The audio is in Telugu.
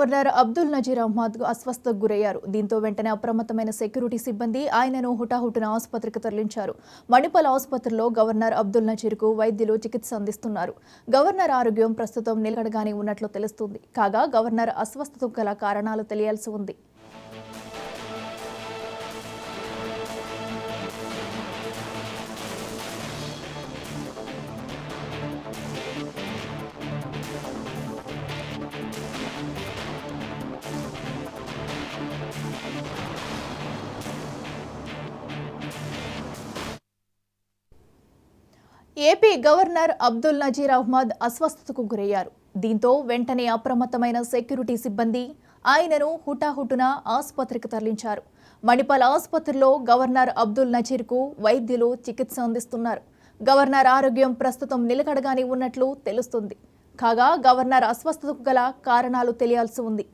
గవర్నర్ అబ్దుల్ నజీర్ అహ్మద్ అస్వస్థతకు గురయ్యారు. దీంతో వెంటనే అప్రమత్తమైన సెక్యూరిటీ సిబ్బంది ఆయనను హుటాహుటిన ఆసుపత్రికి తరలించారు. మణిపాల్ ఆసుపత్రిలో గవర్నర్ అబ్దుల్ నజీర్కు వైద్యులు చికిత్స అందిస్తున్నారు. గవర్నర్ ఆరోగ్యం ప్రస్తుతం నిలకడగానే ఉన్నట్లు తెలుస్తుంది. కాగా గవర్నర్ అస్వస్థతకు గల కారణాలు తెలియాల్సి ఉంది. ఏపీ గవర్నర్ అబ్దుల్ నజీర్ అహ్మద్ అస్వస్థతకు గురయ్యారు. దీంతో వెంటనే అప్రమత్తమైన సెక్యూరిటీ సిబ్బంది ఆయనను హుటాహుటిన ఆసుపత్రికి తరలించారు. మణిపాల్ ఆసుపత్రిలో గవర్నర్ అబ్దుల్ నజీర్కు వైద్యులు చికిత్స అందిస్తున్నారు. గవర్నర్ ఆరోగ్యం ప్రస్తుతం నిలకడగానే ఉన్నట్లు తెలుస్తుంది. కాగా గవర్నర్ అస్వస్థతకు గల కారణాలు తెలియాల్సి ఉంది.